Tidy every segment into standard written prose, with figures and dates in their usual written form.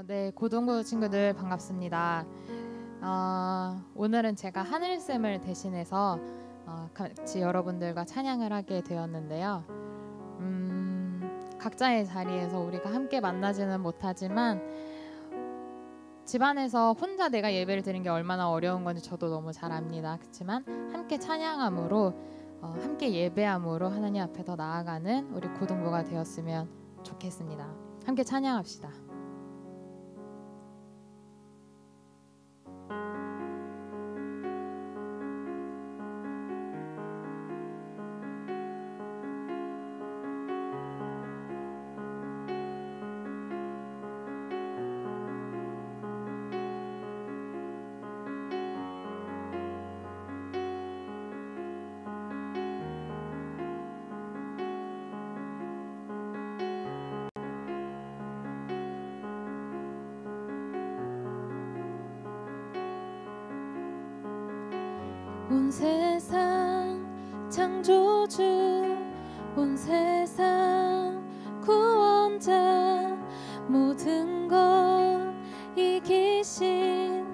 네, 고등부 친구들 반갑습니다. 오늘은 제가 하늘쌤을 대신해서 같이 여러분들과 찬양을 하게 되었는데요. 각자의 자리에서 우리가 함께 만나지는 못하지만 집안에서 혼자 내가 예배를 드리는 게 얼마나 어려운 건지 저도 너무 잘 압니다. 그렇지만 함께 찬양함으로 함께 예배함으로 하나님 앞에 더 나아가는 우리 고등부가 되었으면 좋겠습니다. 함께 찬양합시다. 온 세상 창조주, 온 세상 구원자, 모든 것 이기신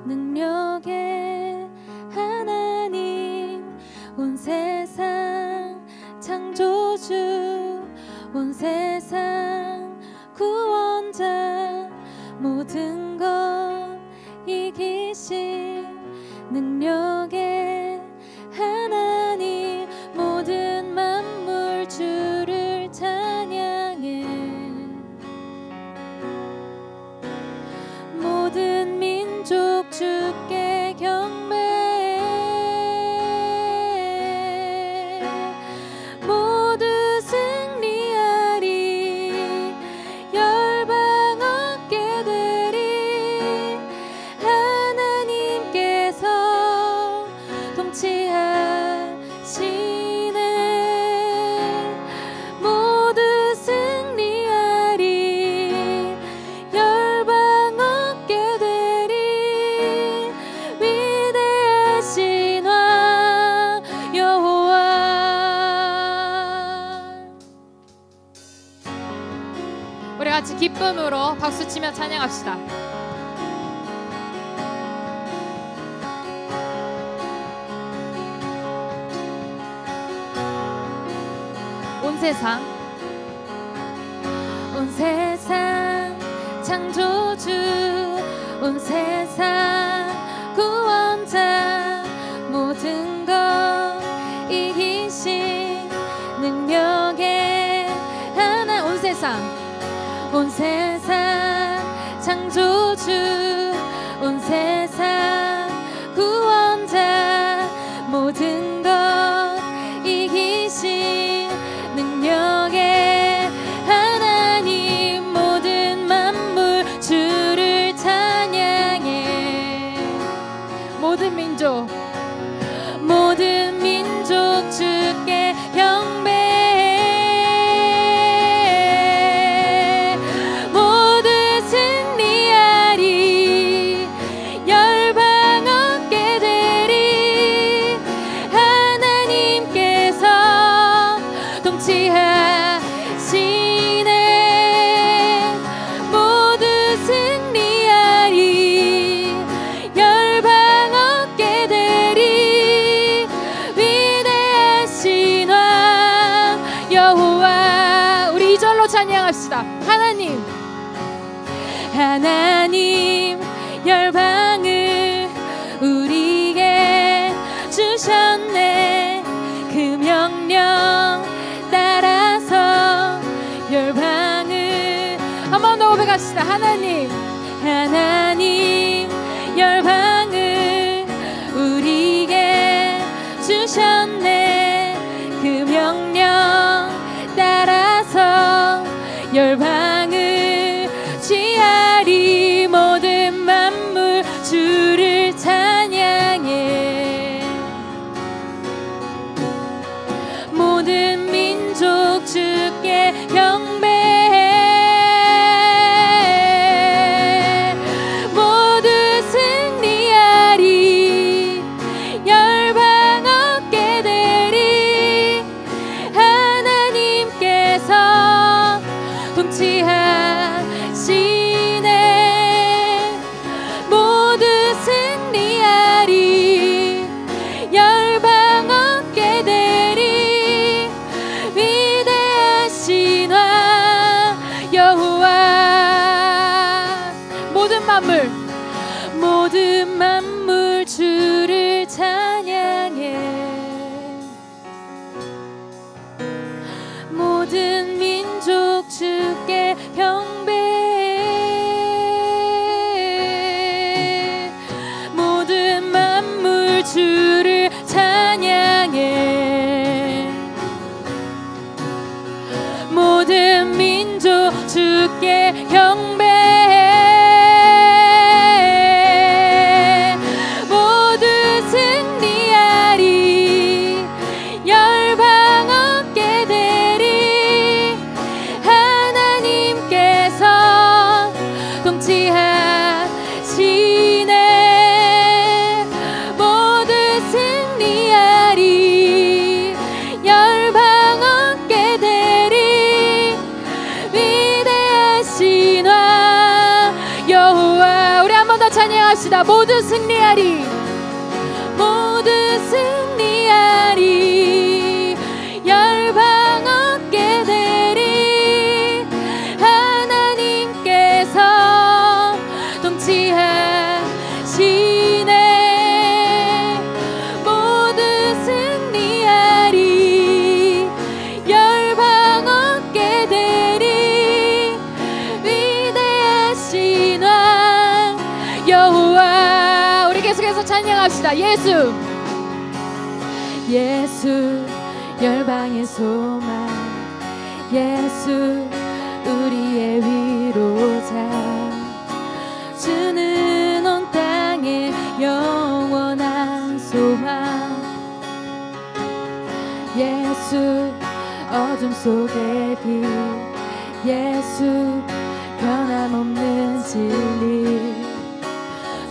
능력의 하나님. 온 세상 창조주, 온 세상 구원자, 모든 것 이기신 능력의 하나님. 모든 만물 주를 찬양해. 모든 민족 주께 경배해. 모두 승리하리, 열방 얻게 되리. 하나님께서 통치하시네. 모두 승리하리, 열방 얻게 되리. 위대하신 왕 여호와. 우리 같이 기쁨으로 박수치며 찬양합시다. 온 세상, 온 세상 창조주, 온 세상 구원자, 모든 것 이기신 능력의 하나. 온 세상, 온 세상 창조주, 온 세상 구원자, 모든 것 이기신 능력의 하나님. 모든 만물 주를 찬양해. 모든 민족, 모든 민족 주께 경배해. 모두 승리하리, 열방 얻게 되리. 하나님께서 통치하시네. 모두 승리하리, 열방 얻게 되리. 위대하신 왕 여호와. 우리 이 절로 찬양합시다. 하나님, 하나님 열방을 우리에게 주셨네. 그 명령 따라서 열방을 한 번 더 고백합시다. 하나님, 하나님 열방을 우리에게 주셨네. 그 명령 따라서 열방을 취하리. 모든 만물 주를 찬양해. 모든 민족 주께 경배해. 모두 승리하리, 열방 얻게 되리. 찬양합시다. 모두 승리하리, 모두 승리하리, 열방 얻게 되리. 하나님께서 통치하시네. 모두 승리하리, 열방 얻게 되리. 위대하신 왕 여호와. 우리 계속해서 찬양합시다. 예수, 예수 열방의 소망, 예수 우리의 위로자. 주는 온 땅의 영원한 소망. 예수 어둠 속의 빛, 예수 변함없는 진리.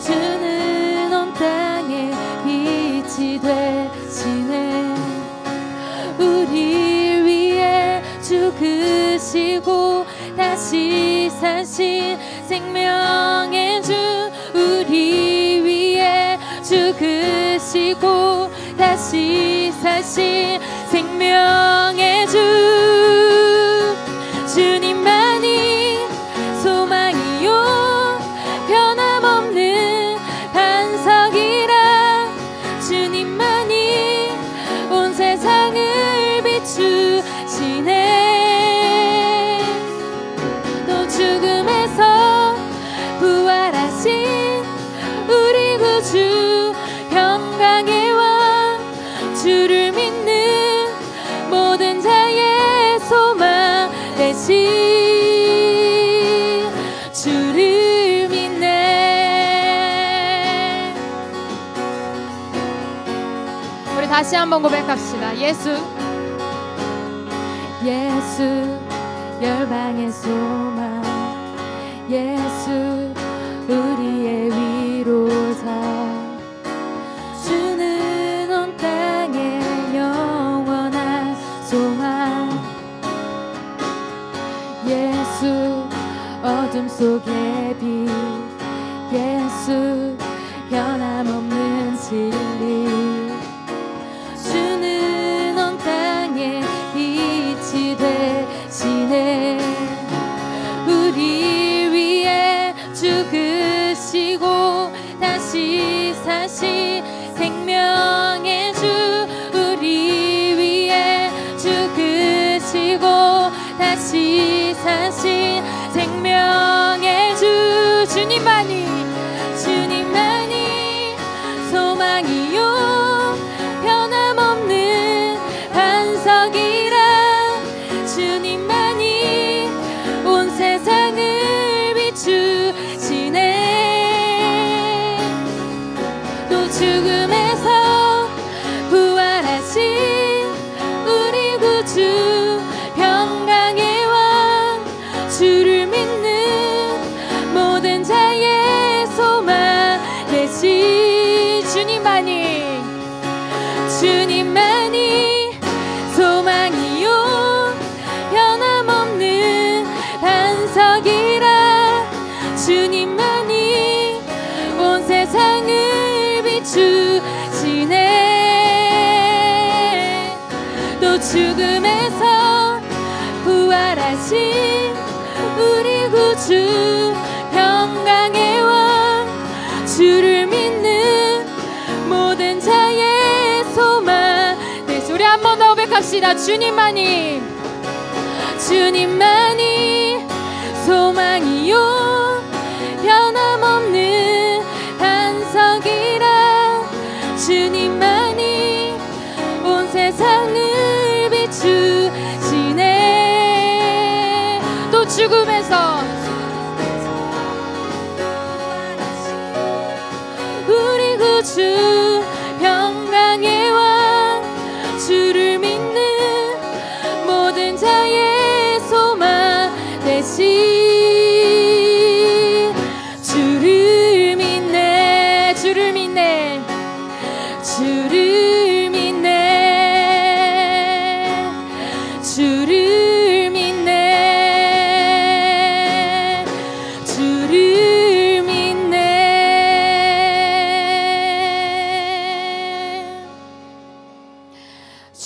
주는 온 땅의 빛이 되시네. 우리 위해 죽으시고 다시 사신 생명의 주. 우리 위해 죽으시고 다시 사신 생명의 주. 주님만이 소망이요 변함없는 반석이라. 주님만이 온 세상을 비추시네. 또 죽음에서 부활하신 우리 구주, 평강의 왕. 주를 믿는 모든 자의 소망 되신 주를 믿네. 우리 다시 한번 고백합시다. 예수, 예수 열방의 소망, 예수 우리의 위로자. 주는 온 땅의 영원한 소망. 예수 어둠 속의 빛, 예수 변함없는 진리. 주는 온 땅의 빛이 되시네. 우리 위해 죽으시고 다시 사신 생명의 주. 우리 위해 죽으시고 다시 사신 생명의 주. 주님만이, 주님만이 소망이요 변함없는 반석이라. 주님만이 온 세상을 비추시네. 또 죽음에서 부활하신 우리 구주, 평강의 왕. 주를 믿는 모든 자의 소망 되신 주님만이, 주님만이 소망이요 변함없는 반석이라. 주님만이 온 세상을 비추시네. 또 죽음에서 부활하신 우리 구주, 평강의 왕. 주를 믿는 모든 자의 소망. 네, 우리 한 번 더 고백합시다. 주님만이, 주님만이 소망이요 변함없는 반석이라. 주님만이 온 세상을 비추시네. 또 죽음에서 우리 구주, 평강의 왕. 주를 믿는 모든 자의 소망 되신 주를 믿네. 주를 믿네. 주를 믿네. 주를 믿네.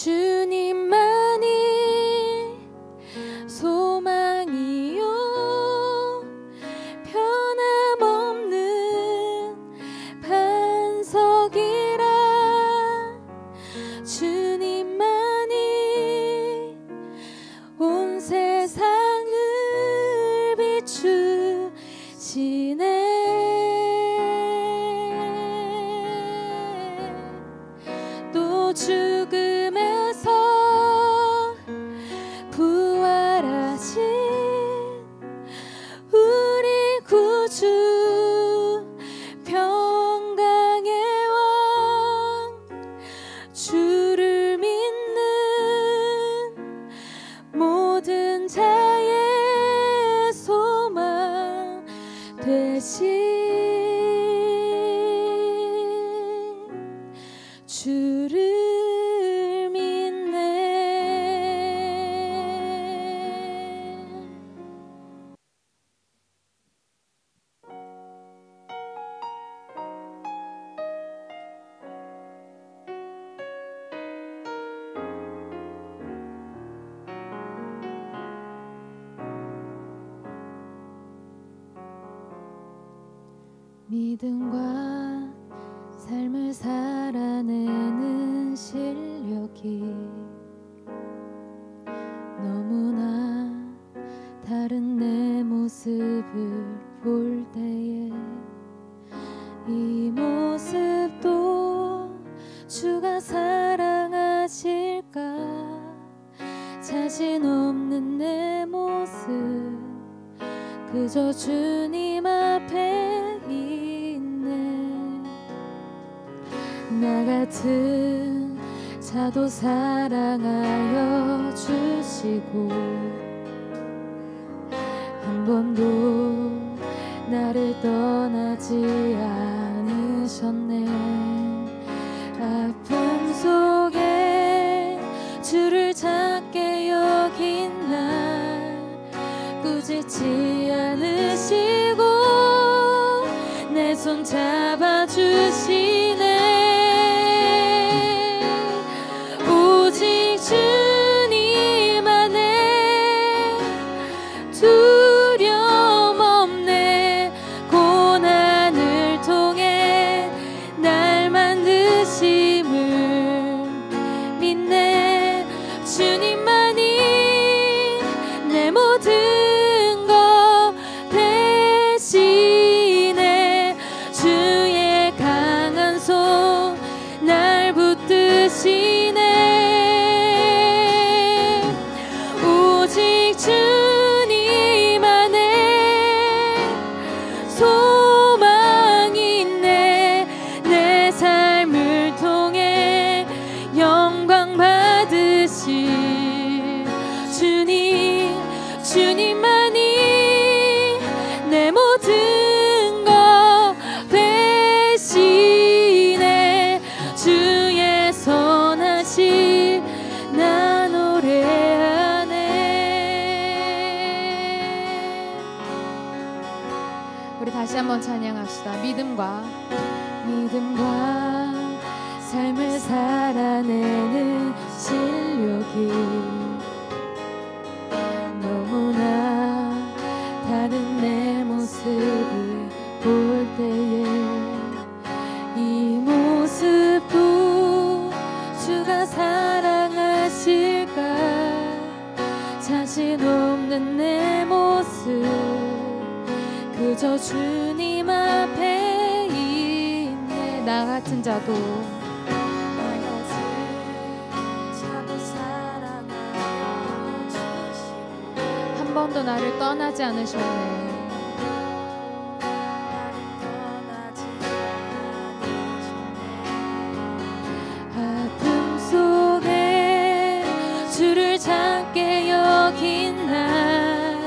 주님만이 소망이요 변함없는 반석이라. 주님만이 온 세상을 비추시네. 또 죽음에서 부활하신 우리 구주 평강의 왕. 주를 믿는 모든 자의 소망 되신 주를 믿네. 믿음과 삶을 살아내는 실력이 너무나 다른 내 모습을 볼 때에 이 모습도 주가 사랑하실까. 자신 없는 내 모습 그저 주님 앞에 있네. 나 같은 자도 사랑하여 주시고 한 번도 나를 떠나지 않으셨네. 아픔 속에 주를 찾게 여긴 날 꾸짖지 않으시고 내 손 잡아주시네. 오직 주님 안에 두려움 없네. 고난을 통해 날 만드심을 믿네. 주님만이 내 모든 것 대신에 주의 강한 손 날 붙드시네. 오직 주님 안에 소망이 있네. 내 삶을 통해 영광 받으실 주님만이 내 모든 것 대신에 주의 선하심 나 노래하네. 우리 다시 한번 찬양합시다. 믿음과 삶을 살아내는 실력이 너무나 다른 내 모습을 볼 때에 이 모습도 주가 사랑하실까. 자신 없는 내 모습 그저 주님 앞에 있네. 나 같은 자도 한 번도 나를 떠나지 않으셨네. 아픔 속에 주를 찾게 여긴 날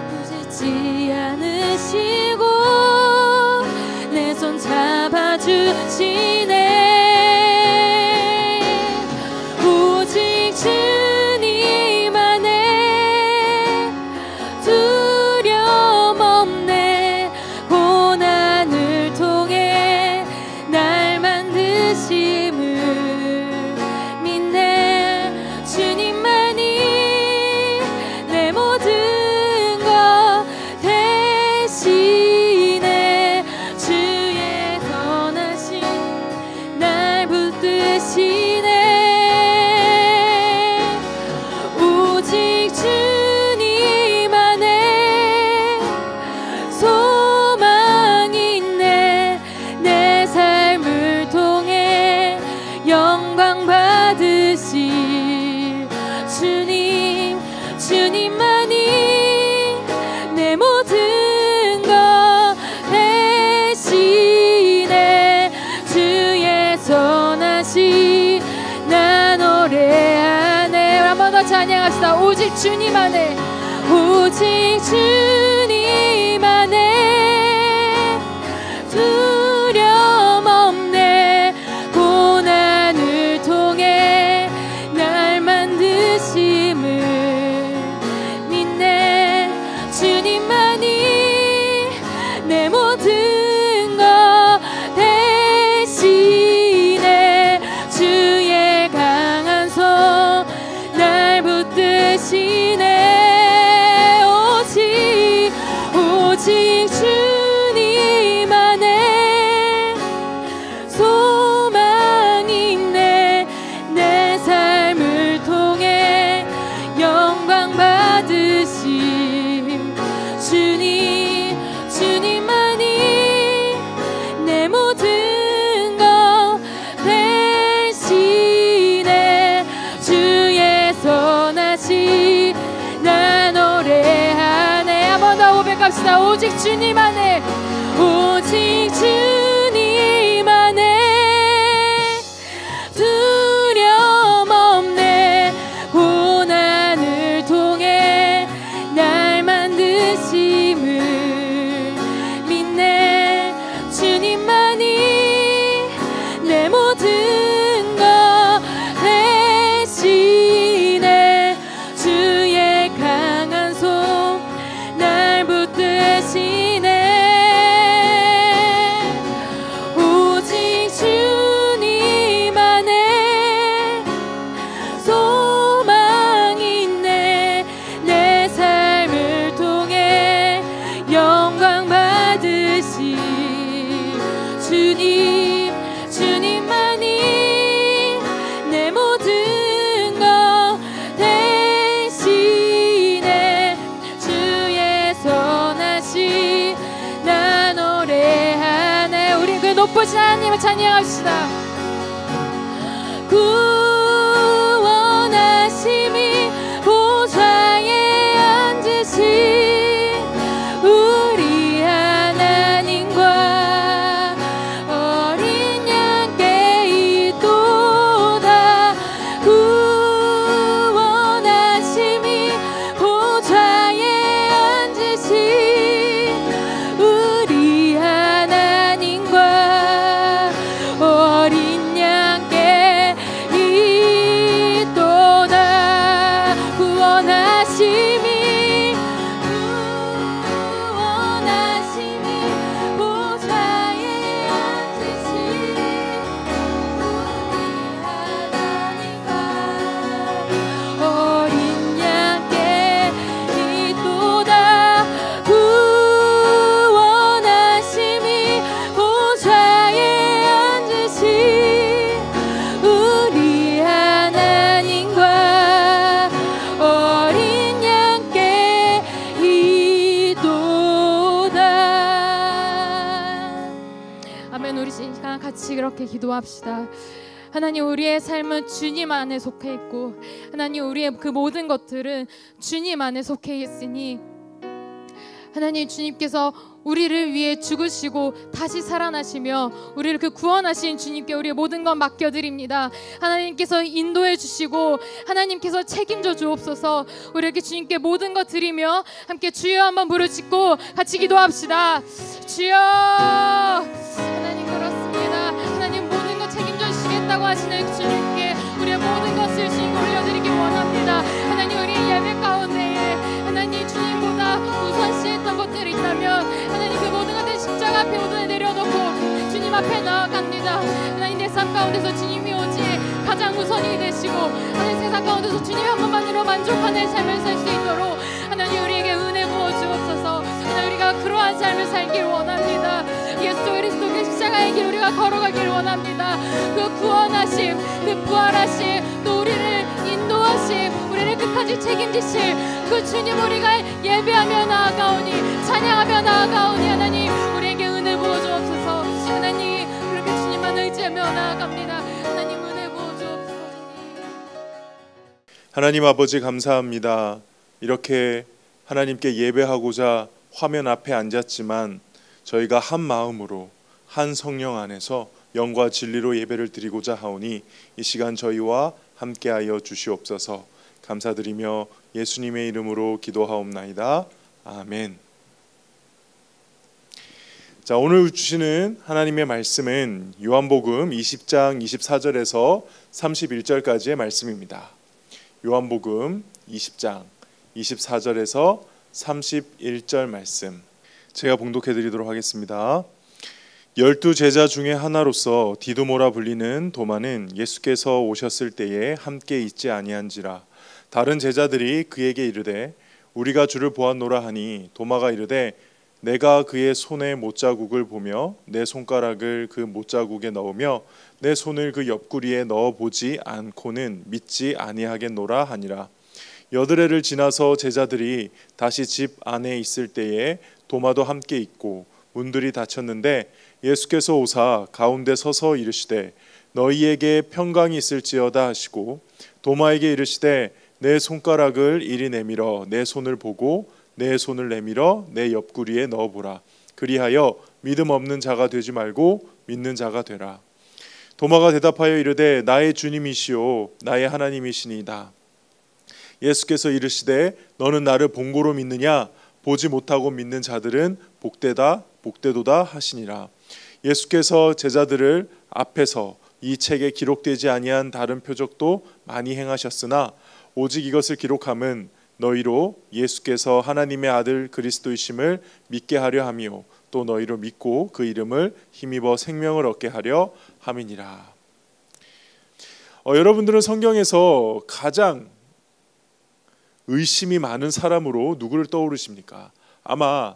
꾸짖지 않으시고 내 손 잡아주시네. 오직 주님 안에 두려움 없네. 고난을 통해 날 만드심을 믿네. 주님만이 내 모든 것 대신해 주의 선하시 나 노래하네. 한 번 더 찬양합시다. 오직 주님 안에, 오직 주님 안에 두려움 없네. 고난을 통해 날 만드심을 믿네. 주님만이 내 모든 것 대신해 주의 강한 손 날 붙드시네. 오직 주님 안에 소망이 있네. 내 삶을 통해 영광 받으심 주님만이 내 모든 것 대신해 주의 선하시 나 노래하네. 한 번 더 고백합시다. 오직 주님 안에, 오직 주님 안에 두려움 없네. 고난을 통해 날 만드심을 믿네. 주님만이 내 모든 것 대신해 주의 강한 손 날 붙드시네. 오직 주님 안에 소망이 있네. 내 삶을 통해 영광 받으시 주님만이 내 모든 것 대신해 주의 선하시 나 노래하네. 우리 그 높으신 하나님을 찬양합시다. 구원하심이 보좌에 앉으신 우리 하나님과 어린 양께 있도다. 구원하심이 보좌에 앉으신 우리 하나님과 어린 양께 있도다. 구원하심이 보좌에 앉으신 우리 하나님과 어린 양께 있도다. 구원하심이 보좌에 앉으신 우리 하나님과 어린 양께 있도다. 아멘. 우리 시간 같이 그렇게 기도합시다. 하나님, 우리의 삶은 주님 안에 속해 있고, 하나님, 우리의 그 모든 것들은 주님 안에 속해 있으니, 하나님, 주님께서 우리를 위해 죽으시고 다시 살아나시며 우리를 그 구원하신 주님께 우리의 모든 것 맡겨드립니다. 하나님께서 인도해 주시고 하나님께서 책임져 주옵소서. 우리에게 주님께 모든 것 드리며 함께 주여 한번 부르짖고 같이 기도합시다. 주여. 하나님, 그렇습니다. 하나님, 모든 것 책임져 주시겠다고 하시는 주님께 우리의 모든 것을 주님 올려드리기 원합니다. 하나님, 우리의 예배 가운데에 하나님 주님보다 우선시했던 것들이 있다면 하나님 그 모든 것들 십자가 앞에 모두 내려놓고 주님 앞에 나아갑니다. 하나님, 내 삶 가운데서 주님이 오직 가장 우선이 되시고 하나님 세상 가운데서 주님 한 분만으로 만족하는 삶을 살 수 있도록 하나님 우리에게 은혜 부어 주옵소서. 하나님, 우리가 그러한 삶을 살길 원합니다. 예수 그리스도의 십자가의 길 우리가 걸어가길 원합니다. 그 구원하심, 그 부활하심, 또 우리를 인도하심, 우리를 끝까지 책임지실 그 주님 우리가 예배하며 나아가오니, 찬양하며 나아가오니 하나님 우리에게 은혜 부어 주옵소서. 하나님, 그렇게 주님만 의지하며 나아갑니다. 하나님, 은혜 부어 주옵소서. 하나님 아버지, 감사합니다. 이렇게 하나님께 예배하고자 화면 앞에 앉았지만 저희가 한 마음으로 한 성령 안에서 영과 진리로 예배를 드리고자 하오니 이 시간 저희와 함께하여 주시옵소서. 감사드리며 예수님의 이름으로 기도하옵나이다. 아멘. 자, 오늘 주시는 하나님의 말씀은 요한복음 20장 24절에서 31절까지의 말씀입니다. 요한복음 20장 24절에서 31절 말씀 제가 봉독해 드리도록 하겠습니다. 12 제자 중에 하나로서 디두모라 불리는 도마는 예수께서 오셨을 때에 함께 있지 아니한지라. 다른 제자들이 그에게 이르되 우리가 주를 보았노라 하니 도마가 이르되 내가 그의 손에 못자국을 보며 내 손가락을 그 못자국에 넣으며 내 손을 그 옆구리에 넣어보지 않고는 믿지 아니하겠노라 하니라. 여드레를 지나서 제자들이 다시 집 안에 있을 때에 도마도 함께 있고 문들이 닫혔는데 예수께서 오사 가운데 서서 이르시되 너희에게 평강이 있을지어다 하시고 도마에게 이르시되 내 손가락을 이리 내밀어 내 손을 보고 내 손을 내밀어 내 옆구리에 넣어보라. 그리하여 믿음 없는 자가 되지 말고 믿는 자가 되라. 도마가 대답하여 이르되 나의 주님이시오 나의 하나님이시니이다. 예수께서 이르시되 너는 나를 본고로 믿느냐? 보지 못하고 믿는 자들은 복되다 복되도다 하시니라. 예수께서 제자들을 앞에서 이 책에 기록되지 아니한 다른 표적도 많이 행하셨으나 오직 이것을 기록함은 너희로 예수께서 하나님의 아들 그리스도이심을 믿게 하려 함이요 또 너희로 믿고 그 이름을 힘입어 생명을 얻게 하려 함이니라. 여러분들은 성경에서 가장 의심이 많은 사람으로 누구를 떠오르십니까? 아마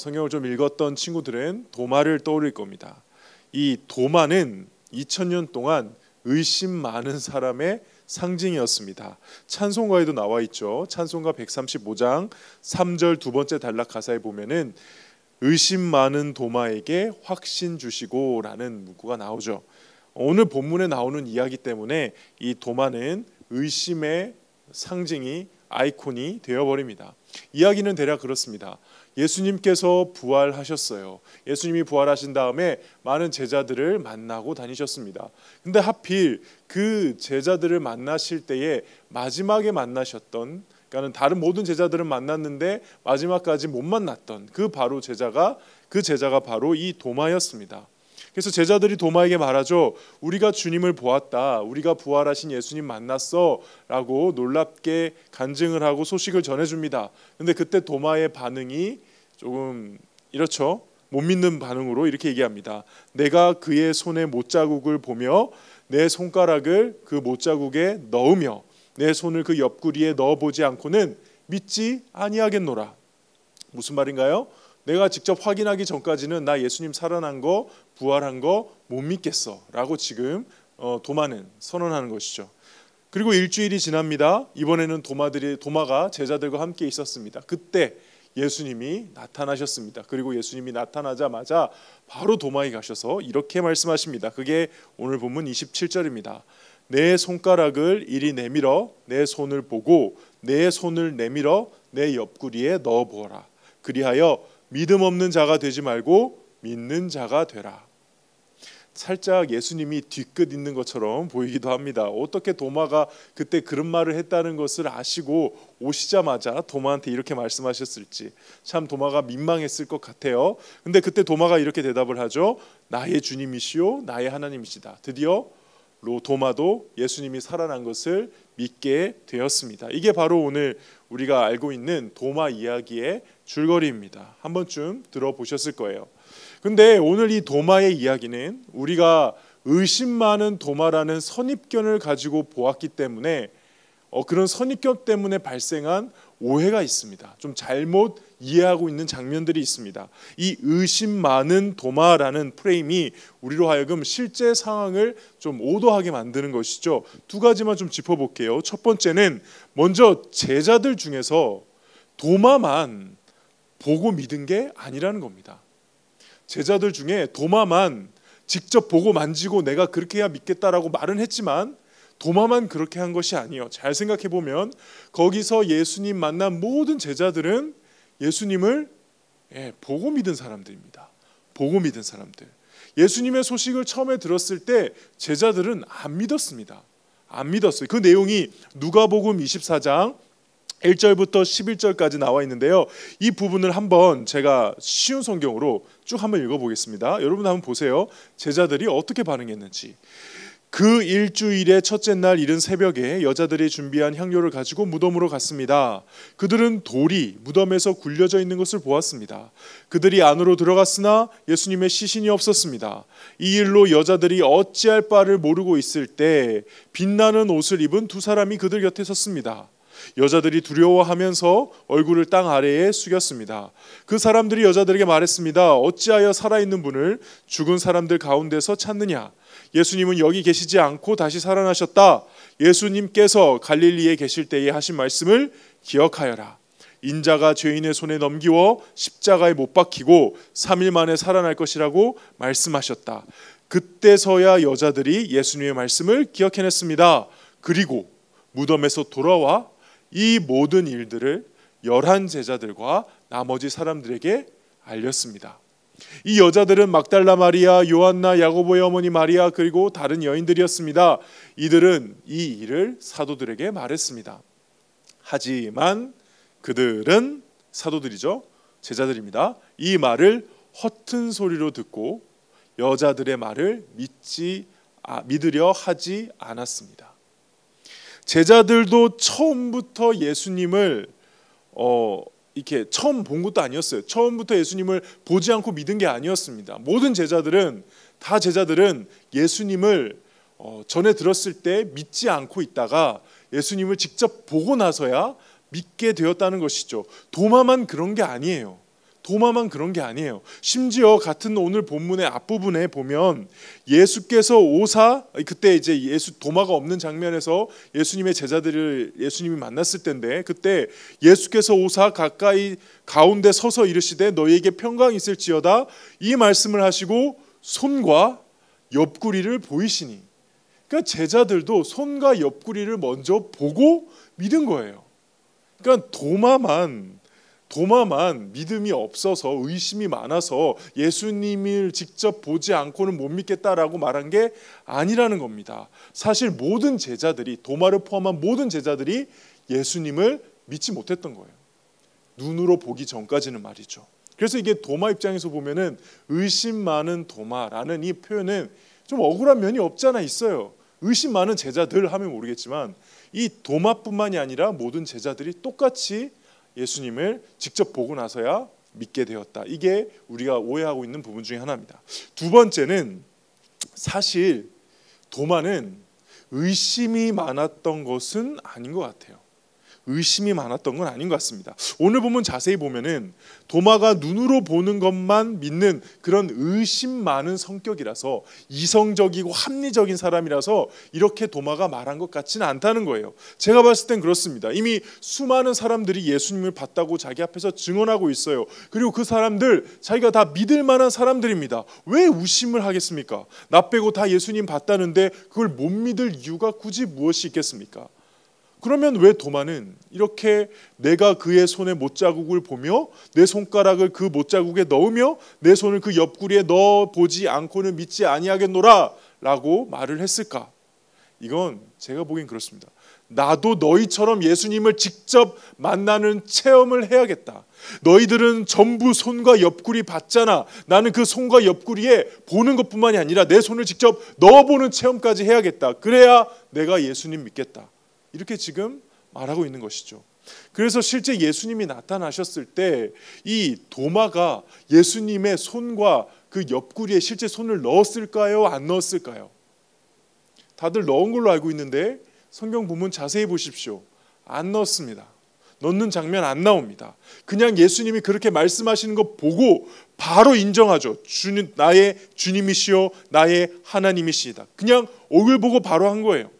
성경을 좀 읽었던 친구들은 도마를 떠올릴 겁니다. 이 도마는 2000년 동안 의심 많은 사람의 상징이었습니다. 찬송가에도 나와 있죠. 찬송가 135장 3절 두 번째 단락 가사에 보면은 의심 많은 도마에게 확신 주시고 라는 문구가 나오죠. 오늘 본문에 나오는 이야기 때문에 이 도마는 의심의 상징이 아이콘이 되어버립니다. 이야기는 대략 그렇습니다. 예수님께서 부활하셨어요. 예수님이 부활하신 다음에 많은 제자들을 만나고 다니셨습니다. 근데 하필 그 제자들을 만나실 때에 마지막에 만나셨던, 그러니까 다른 모든 제자들은 만났는데 마지막까지 못 만났던 그 제자가 바로 이 도마였습니다. 그래서 제자들이 도마에게 말하죠. 우리가 주님을 보았다. 우리가 부활하신 예수님 만났어 라고 놀랍게 간증을 하고 소식을 전해줍니다. 근데 그때 도마의 반응이 조금 이렇죠. 못 믿는 반응으로 이렇게 얘기합니다. 내가 그의 손에 못자국을 보며 내 손가락을 그 못자국에 넣으며 내 손을 그 옆구리에 넣어보지 않고는 믿지 아니하겠노라. 무슨 말인가요? 내가 직접 확인하기 전까지는 나 예수님 살아난 거 부활한 거 못 믿겠어 라고 지금 도마는 선언하는 것이죠. 그리고 일주일이 지납니다. 이번에는 도마가 제자들과 함께 있었습니다. 그때 예수님이 나타나셨습니다. 그리고 예수님이 나타나자마자 바로 도마에 가셔서 이렇게 말씀하십니다. 그게 오늘 본문 27절입니다. 내 손가락을 이리 내밀어 내 손을 보고 내 손을 내밀어 내 옆구리에 넣어보아라. 그리하여 믿음 없는 자가 되지 말고 믿는 자가 되라. 살짝 예수님이 뒤끝 있는 것처럼 보이기도 합니다. 어떻게 도마가 그때 그런 말을 했다는 것을 아시고 오시자마자 도마한테 이렇게 말씀하셨을지 참 도마가 민망했을 것 같아요. 근데 그때 도마가 이렇게 대답을 하죠. 나의 주님이시오 나의 하나님이시다. 드디어 도마도 예수님이 살아난 것을 믿게 되었습니다. 이게 바로 오늘 우리가 알고 있는 도마 이야기의 줄거리입니다. 한 번쯤 들어보셨을 거예요. 근데 오늘 이 도마의 이야기는 우리가 의심 많은 도마라는 선입견을 가지고 보았기 때문에 그런 선입견 때문에 발생한 오해가 있습니다. 좀 잘못 이해하고 있는 장면들이 있습니다. 이 의심 많은 도마라는 프레임이 우리로 하여금 실제 상황을 좀 오도하게 만드는 것이죠. 두 가지만 좀 짚어볼게요. 첫 번째는 먼저 제자들 중에서 도마만 보고 믿은 게 아니라는 겁니다. 제자들 중에 도마만 직접 보고 만지고 내가 그렇게 해야 믿겠다라고 말은 했지만 도마만 그렇게 한 것이 아니에요. 잘 생각해 보면 거기서 예수님 만난 모든 제자들은 예수님을 보고 믿은 사람들입니다. 보고 믿은 사람들. 예수님의 소식을 처음에 들었을 때 제자들은 안 믿었습니다. 안 믿었어요. 그 내용이 누가복음 24장 1절부터 11절까지 나와 있는데요. 이 부분을 한번 제가 쉬운 성경으로 쭉 한번 읽어보겠습니다. 여러분 한번 보세요. 제자들이 어떻게 반응했는지. 그 일주일의 첫째 날 이른 새벽에 여자들이 준비한 향료를 가지고 무덤으로 갔습니다. 그들은 돌이 무덤에서 굴려져 있는 것을 보았습니다. 그들이 안으로 들어갔으나 예수님의 시신이 없었습니다. 이 일로 여자들이 어찌할 바를 모르고 있을 때 빛나는 옷을 입은 두 사람이 그들 곁에 섰습니다. 여자들이 두려워하면서 얼굴을 땅 아래에 숙였습니다. 그 사람들이 여자들에게 말했습니다. 어찌하여 살아있는 분을 죽은 사람들 가운데서 찾느냐? 예수님은 여기 계시지 않고 다시 살아나셨다. 예수님께서 갈릴리에 계실 때에 하신 말씀을 기억하여라. 인자가 죄인의 손에 넘기워 십자가에 못 박히고 3일 만에 살아날 것이라고 말씀하셨다. 그때서야 여자들이 예수님의 말씀을 기억해냈습니다. 그리고 무덤에서 돌아와 이 모든 일들을 11 제자들과 나머지 사람들에게 알렸습니다. 이 여자들은 막달라 마리아, 요한나, 야고보의 어머니 마리아 그리고 다른 여인들이었습니다. 이들은 이 일을 사도들에게 말했습니다. 하지만 그들은 사도들이죠. 제자들입니다. 이 말을 허튼 소리로 듣고 여자들의 말을 믿으려 하지 않았습니다. 제자들도 처음부터 예수님을 이렇게 처음 본 것도 아니었어요. 처음부터 예수님을 보지 않고 믿은 게 아니었습니다. 모든 제자들은 예수님을 전에 들었을 때 믿지 않고 있다가 예수님을 직접 보고 나서야 믿게 되었다는 것이죠. 도마만 그런 게 아니에요. 심지어 같은 오늘 본문의 앞부분에 보면 예수께서 오사, 그때 이제 도마가 없는 장면에서 예수님의 제자들을 예수님이 만났을 때인데, 그때 예수께서 오사 가까이 가운데 서서 이르시되 너희에게 평강이 있을지어다 이 말씀을 하시고 손과 옆구리를 보이시니, 그러니까 제자들도 손과 옆구리를 먼저 보고 믿은 거예요. 그러니까 도마만 믿음이 없어서 의심이 많아서 예수님을 직접 보지 않고는 못 믿겠다라고 말한 게 아니라는 겁니다. 사실 모든 제자들이, 도마를 포함한 모든 제자들이 예수님을 믿지 못했던 거예요. 눈으로 보기 전까지는 말이죠. 그래서 이게 도마 입장에서 보면은 의심 많은 도마라는 이 표현은 좀 억울한 면이 없지 않아 있어요. 의심 많은 제자들 하면 모르겠지만 이 도마뿐만이 아니라 모든 제자들이 똑같이 예수님을 직접 보고 나서야 믿게 되었다. 이게 우리가 오해하고 있는 부분 중에 하나입니다. 두 번째는 사실 도마는 의심이 많았던 것은 아닌 것 같아요. 의심이 많았던 건 아닌 것 같습니다. 오늘 보면 자세히 보면은 도마가 눈으로 보는 것만 믿는 그런 의심 많은 성격이라서, 이성적이고 합리적인 사람이라서 이렇게 도마가 말한 것 같지는 않다는 거예요. 제가 봤을 땐 그렇습니다. 이미 수많은 사람들이 예수님을 봤다고 자기 앞에서 증언하고 있어요. 그리고 그 사람들 자기가 다 믿을 만한 사람들입니다. 왜 의심을 하겠습니까? 나 빼고 다 예수님 봤다는데 그걸 못 믿을 이유가 굳이 무엇이 있겠습니까? 그러면 왜 도마는 이렇게 내가 그의 손의 못자국을 보며 내 손가락을 그 못자국에 넣으며 내 손을 그 옆구리에 넣어 보지 않고는 믿지 아니하겠노라 라고 말을 했을까? 이건 제가 보기엔 그렇습니다. 나도 너희처럼 예수님을 직접 만나는 체험을 해야겠다. 너희들은 전부 손과 옆구리 봤잖아. 나는 그 손과 옆구리에 보는 것뿐만이 아니라 내 손을 직접 넣어보는 체험까지 해야겠다. 그래야 내가 예수님 믿겠다. 이렇게 지금 말하고 있는 것이죠. 그래서 실제 예수님이 나타나셨을 때 이 도마가 예수님의 손과 그 옆구리에 실제 손을 넣었을까요? 안 넣었을까요? 다들 넣은 걸로 알고 있는데 성경 본문 자세히 보십시오. 안 넣었습니다. 넣는 장면 안 나옵니다. 그냥 예수님이 그렇게 말씀하시는 거 보고 바로 인정하죠. 나의 주님이시오, 나의 하나님이시다. 그냥 얼굴 보고 바로 한 거예요.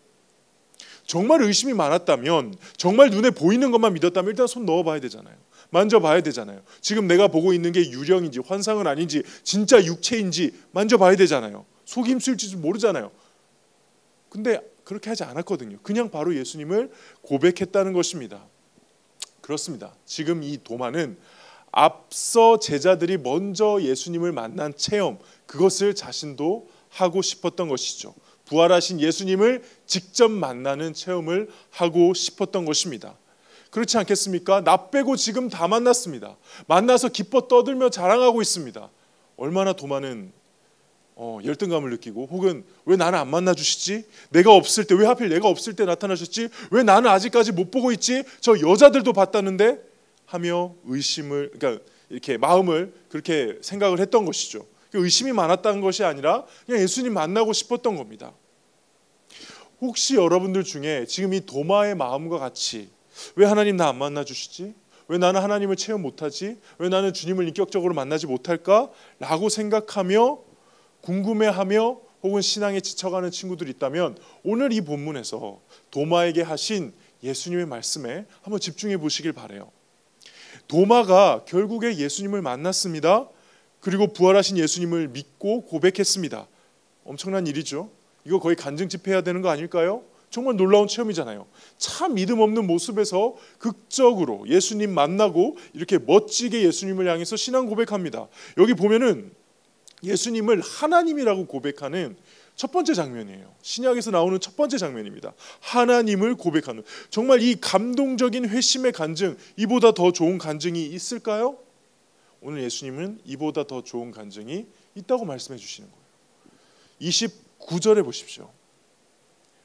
정말 의심이 많았다면, 정말 눈에 보이는 것만 믿었다면 일단 손 넣어봐야 되잖아요. 만져봐야 되잖아요. 지금 내가 보고 있는 게 유령인지 환상은 아닌지 진짜 육체인지 만져봐야 되잖아요. 속임수일지 모르잖아요. 근데 그렇게 하지 않았거든요. 그냥 바로 예수님을 고백했다는 것입니다. 그렇습니다. 지금 이 도마는 앞서 제자들이 먼저 예수님을 만난 체험, 그것을 자신도 하고 싶었던 것이죠. 부활하신 예수님을 직접 만나는 체험을 하고 싶었던 것입니다. 그렇지 않겠습니까? 나 빼고 지금 다 만났습니다. 만나서 기뻐 떠들며 자랑하고 있습니다. 얼마나 도마는 열등감을 느끼고, 혹은 왜 나는 안 만나주시지? 내가 없을 때, 왜 하필 내가 없을 때 나타나셨지? 왜 나는 아직까지 못 보고 있지? 저 여자들도 봤다는데? 하며 의심을, 그러니까 이렇게 마음을 그렇게 생각을 했던 것이죠. 의심이 많았다는 것이 아니라 그냥 예수님 만나고 싶었던 겁니다. 혹시 여러분들 중에 지금 이 도마의 마음과 같이, 왜 하나님 나 안 만나주시지? 왜 나는 하나님을 체험 못하지? 왜 나는 주님을 인격적으로 만나지 못할까? 라고 생각하며 궁금해하며 혹은 신앙에 지쳐가는 친구들이 있다면, 오늘 이 본문에서 도마에게 하신 예수님의 말씀에 한번 집중해 보시길 바라요. 도마가 결국에 예수님을 만났습니다. 그리고 부활하신 예수님을 믿고 고백했습니다. 엄청난 일이죠. 이거 거의 간증 집회해야 되는 거 아닐까요? 정말 놀라운 체험이잖아요. 참 믿음 없는 모습에서 극적으로 예수님 만나고 이렇게 멋지게 예수님을 향해서 신앙 고백합니다. 여기 보면은 예수님을 하나님이라고 고백하는 첫 번째 장면이에요. 신약에서 나오는 첫 번째 장면입니다. 하나님을 고백하는, 정말 이 감동적인 회심의 간증, 이보다 더 좋은 간증이 있을까요? 오늘 예수님은 이보다 더 좋은 간증이 있다고 말씀해 주시는 거예요. 29절에 보십시오.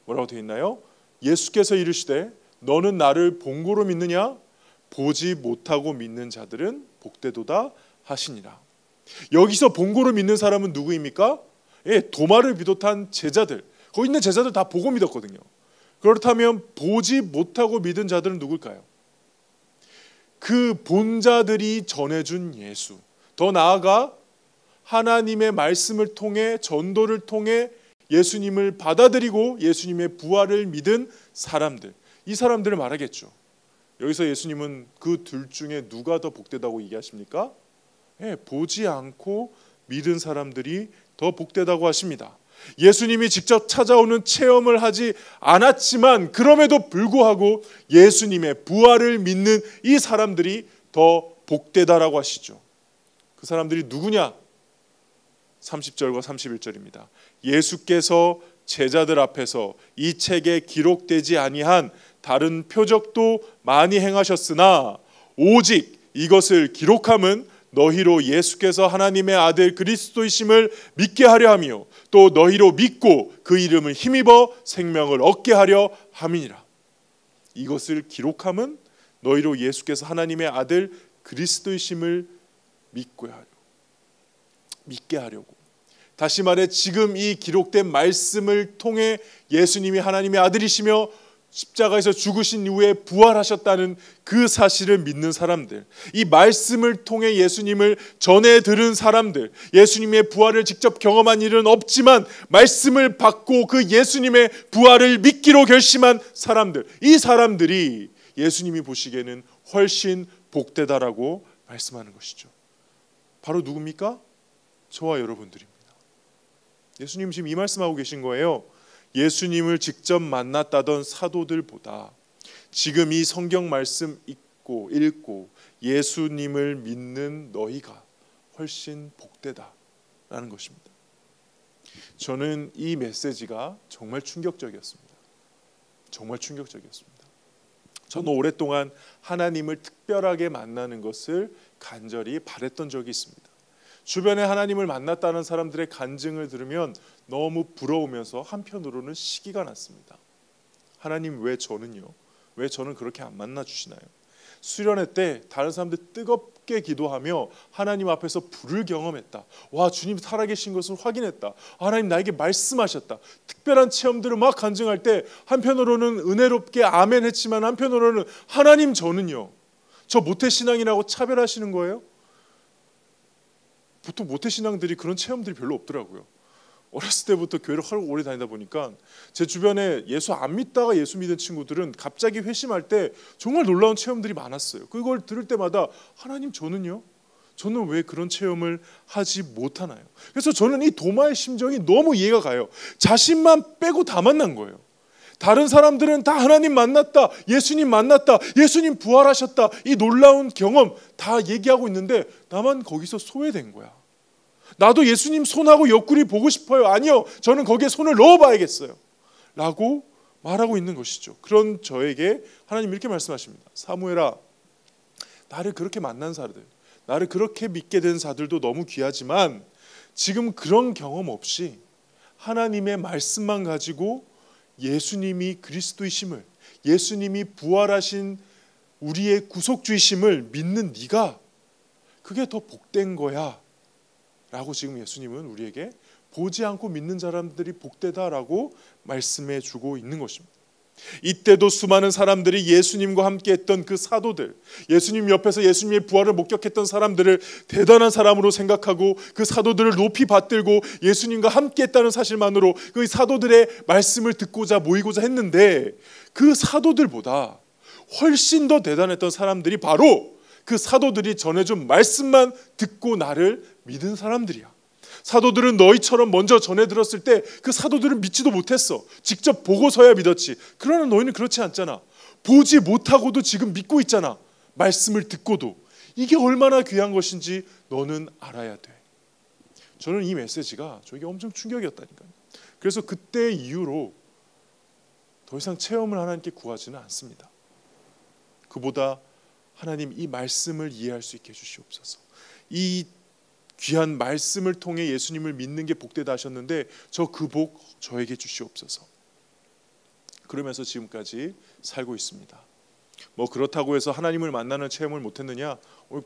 뭐라고 되어 있나요? 예수께서 이르시되 너는 나를 본고로 믿느냐? 보지 못하고 믿는 자들은 복되도다 하시니라. 여기서 본고로 믿는 사람은 누구입니까? 예, 도마를 비롯한 제자들, 거기 있는 제자들 다 보고 믿었거든요. 그렇다면 보지 못하고 믿은 자들은 누굴까요? 그 본자들이 전해준 예수, 더 나아가 하나님의 말씀을 통해, 전도를 통해 예수님을 받아들이고 예수님의 부활을 믿은 사람들, 이 사람들을 말하겠죠. 여기서 예수님은 그 둘 중에 누가 더 복되다고 얘기하십니까? 예, 보지 않고 믿은 사람들이 더 복되다고 하십니다. 예수님이 직접 찾아오는 체험을 하지 않았지만 그럼에도 불구하고 예수님의 부활을 믿는 이 사람들이 더 복되다라고 하시죠. 그 사람들이 누구냐? 30절과 31절입니다. 예수께서 제자들 앞에서 이 책에 기록되지 아니한 다른 표적도 많이 행하셨으나 오직 이것을 기록함은 너희로 예수께서 하나님의 아들 그리스도이심을 믿게 하려 하며 또 너희로 믿고 그 이름을 힘입어 생명을 얻게 하려 함이니라. 이것을 기록함은 너희로 예수께서 하나님의 아들 그리스도이심을 믿게 하려고. 다시 말해 지금 이 기록된 말씀을 통해 예수님이 하나님의 아들이시며 십자가에서 죽으신 이후에 부활하셨다는 그 사실을 믿는 사람들, 이 말씀을 통해 예수님을 전해 들은 사람들, 예수님의 부활을 직접 경험한 일은 없지만 말씀을 받고 그 예수님의 부활을 믿기로 결심한 사람들, 이 사람들이 예수님이 보시기에는 훨씬 복되다라고 말씀하는 것이죠. 바로 누굽니까? 저와 여러분들입니다. 예수님 지금 이 말씀하고 계신 거예요. 예수님을 직접 만났다던 사도들보다 지금 이 성경 말씀 읽고 예수님을 믿는 너희가 훨씬 복되다라는 것입니다. 저는 이 메시지가 정말 충격적이었습니다. 정말 충격적이었습니다. 저는 오랫동안 하나님을 특별하게 만나는 것을 간절히 바랬던 적이 있습니다. 주변에 하나님을 만났다는 사람들의 간증을 들으면 너무 부러우면서 한편으로는 시기가 났습니다. 하나님 왜 저는요? 왜 저는 그렇게 안 만나주시나요? 수련회 때 다른 사람들 뜨겁게 기도하며 하나님 앞에서 불을 경험했다. 와, 주님 살아계신 것을 확인했다. 하나님 나에게 말씀하셨다. 특별한 체험들을 막 간증할 때 한편으로는 은혜롭게 아멘 했지만 한편으로는 하나님 저는요? 저 모태신앙이라고 차별하시는 거예요? 보통 모태신앙들이 그런 체험들이 별로 없더라고요. 어렸을 때부터 교회를 오래 다니다 보니까 제 주변에 예수 안 믿다가 예수 믿은 친구들은 갑자기 회심할 때 정말 놀라운 체험들이 많았어요. 그걸 들을 때마다 하나님 저는요? 저는 왜 그런 체험을 하지 못하나요? 그래서 저는 이 도마의 심정이 너무 이해가 가요. 자신만 빼고 다 만난 거예요. 다른 사람들은 다 하나님 만났다, 예수님 만났다, 예수님 부활하셨다, 이 놀라운 경험 다 얘기하고 있는데 나만 거기서 소외된 거야. 나도 예수님 손하고 옆구리 보고 싶어요. 아니요, 저는 거기에 손을 넣어봐야겠어요 라고 말하고 있는 것이죠. 그런 저에게 하나님 이렇게 말씀하십니다. 사무엘아, 나를 그렇게 만난 자들, 나를 그렇게 믿게 된 자들도 너무 귀하지만 지금 그런 경험 없이 하나님의 말씀만 가지고 예수님이 그리스도이심을, 예수님이 부활하신 우리의 구속주이심을 믿는 네가 그게 더 복된 거야 라고 지금 예수님은 우리에게 보지 않고 믿는 사람들이 복되다라고 말씀해 주고 있는 것입니다. 이때도 수많은 사람들이 예수님과 함께 했던 그 사도들, 예수님 옆에서 예수님의 부활을 목격했던 사람들을 대단한 사람으로 생각하고 그 사도들을 높이 받들고 예수님과 함께 했다는 사실만으로 그 사도들의 말씀을 듣고자 모이고자 했는데, 그 사도들보다 훨씬 더 대단했던 사람들이 바로 그 사도들이 전해준 말씀만 듣고 나를 믿은 사람들이야. 사도들은 너희처럼 먼저 전해 들었을 때 그 사도들은 믿지도 못했어. 직접 보고서야 믿었지. 그러나 너희는 그렇지 않잖아. 보지 못하고도 지금 믿고 있잖아. 말씀을 듣고도. 이게 얼마나 귀한 것인지 너는 알아야 돼. 저는 이 메시지가 저에게 엄청 충격이었다니까요. 그래서 그때 이후로 더 이상 체험을 하나님께 구하지는 않습니다. 그보다 하나님 이 말씀을 이해할 수 있게 해주시옵소서. 이 귀한 말씀을 통해 예수님을 믿는 게 복되다 하셨는데 저 그 복 저에게 주시옵소서. 그러면서 지금까지 살고 있습니다. 뭐 그렇다고 해서 하나님을 만나는 체험을 못했느냐?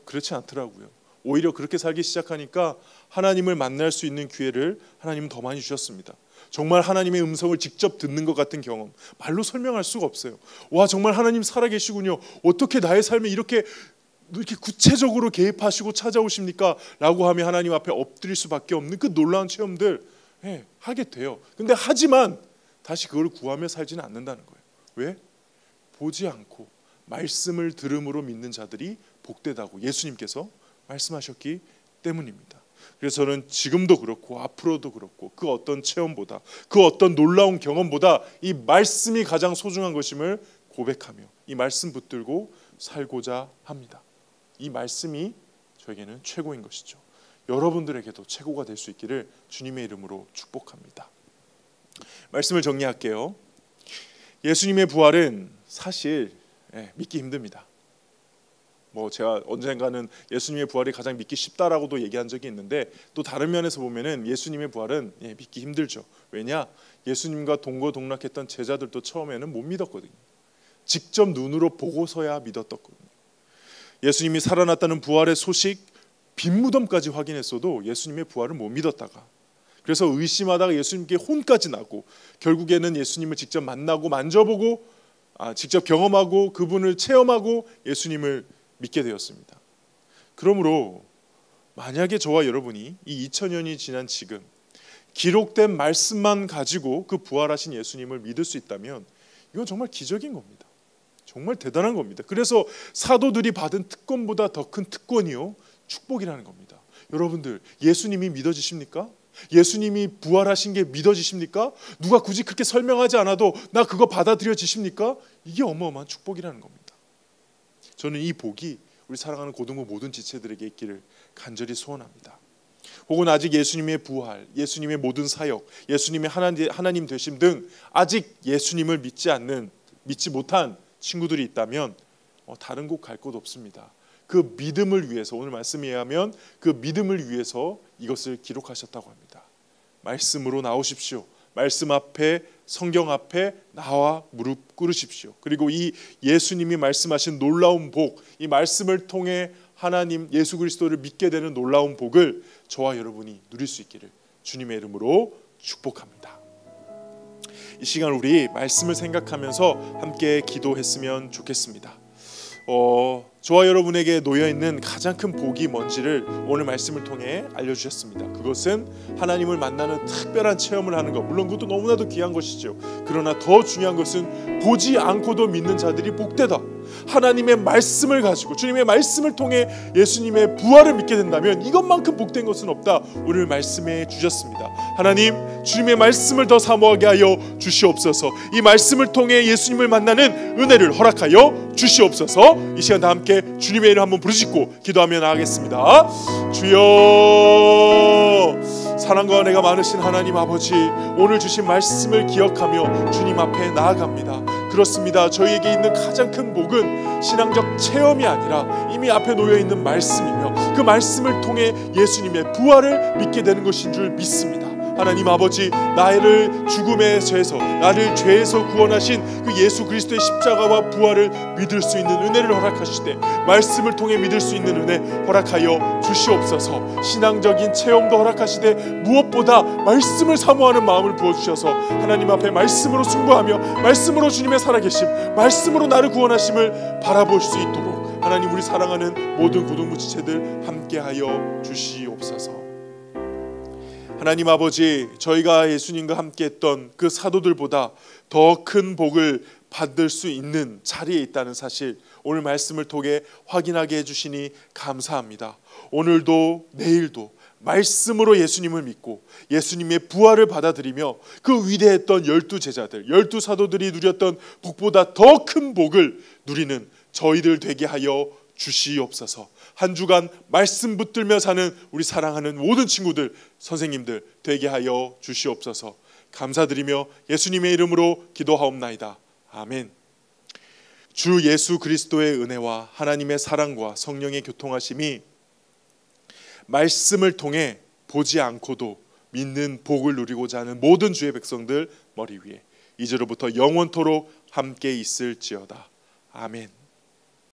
그렇지 않더라고요. 오히려 그렇게 살기 시작하니까 하나님을 만날 수 있는 기회를 하나님은 더 많이 주셨습니다. 정말 하나님의 음성을 직접 듣는 것 같은 경험, 말로 설명할 수가 없어요. 와, 정말 하나님 살아계시군요. 어떻게 나의 삶에 이렇게 구체적으로 개입하시고 찾아오십니까? 라고 하며 하나님 앞에 엎드릴 수밖에 없는 그 놀라운 체험들 하게 돼요. 근데 하지만 다시 그걸 구하며 살지는 않는다는 거예요. 왜? 보지 않고 말씀을 들음으로 믿는 자들이 복되다고 예수님께서 말씀하셨기 때문입니다. 그래서 저는 지금도 그렇고 앞으로도 그렇고 그 어떤 체험보다, 그 어떤 놀라운 경험보다 이 말씀이 가장 소중한 것임을 고백하며 이 말씀 붙들고 살고자 합니다. 이 말씀이 저에게는 최고인 것이죠. 여러분들에게도 최고가 될 수 있기를 주님의 이름으로 축복합니다. 말씀을 정리할게요. 예수님의 부활은 사실 믿기 힘듭니다. 뭐 제가 언젠가는 예수님의 부활이 가장 믿기 쉽다라고도 얘기한 적이 있는데, 또 다른 면에서 보면은 예수님의 부활은 믿기 힘들죠. 왜냐? 예수님과 동거동락했던 제자들도 처음에는 못 믿었거든요. 직접 눈으로 보고서야 믿었거든요. 예수님이 살아났다는 부활의 소식, 빈 무덤까지 확인했어도 예수님의 부활을 못 믿었다가, 그래서 의심하다가 예수님께 혼까지 나고 결국에는 예수님을 직접 만나고 만져보고 직접 경험하고 그분을 체험하고 예수님을 믿게 되었습니다. 그러므로 만약에 저와 여러분이 이 2000년이 지난 지금 기록된 말씀만 가지고 그 부활하신 예수님을 믿을 수 있다면 이건 정말 기적인 겁니다. 정말 대단한 겁니다. 그래서 사도들이 받은 특권보다 더 큰 특권이요, 축복이라는 겁니다. 여러분들, 예수님이 믿어지십니까? 예수님이 부활하신 게 믿어지십니까? 누가 굳이 그렇게 설명하지 않아도 나 그거 받아들여지십니까? 이게 어마어마한 축복이라는 겁니다. 저는 이 복이 우리 사랑하는 고등부 모든 지체들에게 있기를 간절히 소원합니다. 혹은 아직 예수님의 부활, 예수님의 모든 사역, 예수님의 하나님 되심 등 아직 예수님을 믿지 못한 친구들이 있다면 다른 곳 갈 곳 없습니다. 그 믿음을 위해서, 오늘 말씀에 의하면 그 믿음을 위해서 이것을 기록하셨다고 합니다. 말씀으로 나오십시오. 말씀 앞에, 성경 앞에 나와 무릎 꿇으십시오. 그리고 이 예수님이 말씀하신 놀라운 복, 이 말씀을 통해 하나님 예수 그리스도를 믿게 되는 놀라운 복을 저와 여러분이 누릴 수 있기를 주님의 이름으로 축복합니다. 이 시간 우리 말씀을 생각하면서 함께 기도했으면 좋겠습니다. 저와 여러분에게 놓여있는 가장 큰 복이 뭔지를 오늘 말씀을 통해 알려주셨습니다. 그것은 하나님을 만나는 특별한 체험을 하는 것, 물론 그것도 너무나도 귀한 것이죠. 그러나 더 중요한 것은 보지 않고도 믿는 자들이 복되다. 하나님의 말씀을 가지고 주님의 말씀을 통해 예수님의 부활을 믿게 된다면 이것만큼 복된 것은 없다. 오늘 말씀해 주셨습니다. 하나님, 주님의 말씀을 더 사모하게 하여 주시옵소서. 이 말씀을 통해 예수님을 만나는 은혜를 허락하여 주시옵소서. 이 시간 다 함께 주님의 이름 한번 부르짖고 기도하며 나가겠습니다. 주여, 사랑과 은혜가 많으신 하나님 아버지, 오늘 주신 말씀을 기억하며 주님 앞에 나아갑니다. 그렇습니다. 저희에게 있는 가장 큰 복은 신앙적 체험이 아니라 이미 앞에 놓여있는 말씀이며 그 말씀을 통해 예수님의 부활을 믿게 되는 것인 줄 믿습니다. 하나님 아버지, 나를 죽음에서 나를 죄에서 구원하신 그 예수 그리스도의 십자가와 부활을 믿을 수 있는 은혜를 허락하시되 말씀을 통해 믿을 수 있는 은혜 허락하여 주시옵소서. 신앙적인 체험도 허락하시되 무엇보다 말씀을 사모하는 마음을 부어주셔서 하나님 앞에 말씀으로 승부하며 말씀으로 주님의 살아계심, 말씀으로 나를 구원하심을 바라볼 수 있도록 하나님, 우리 사랑하는 모든 고등부 지체들 함께하여 주시옵소서. 하나님 아버지, 저희가 예수님과 함께했던 그 사도들보다 더 큰 복을 받을 수 있는 자리에 있다는 사실, 오늘 말씀을 통해 확인하게 해주시니 감사합니다. 오늘도 내일도 말씀으로 예수님을 믿고 예수님의 부활을 받아들이며 그 위대했던 12제자들, 12사도들이 누렸던 복보다 더 큰 복을 누리는 저희들 되게 하여 주시옵소서. 한 주간 말씀 붙들며 사는 우리 사랑하는 모든 친구들, 선생님들 되게 하여 주시옵소서. 감사드리며 예수님의 이름으로 기도하옵나이다. 아멘. 주 예수 그리스도의 은혜와 하나님의 사랑과 성령의 교통하심이 말씀을 통해 보지 않고도 믿는 복을 누리고자 하는 모든 주의 백성들 머리 위에 이제로부터 영원토록 함께 있을지어다. 아멘.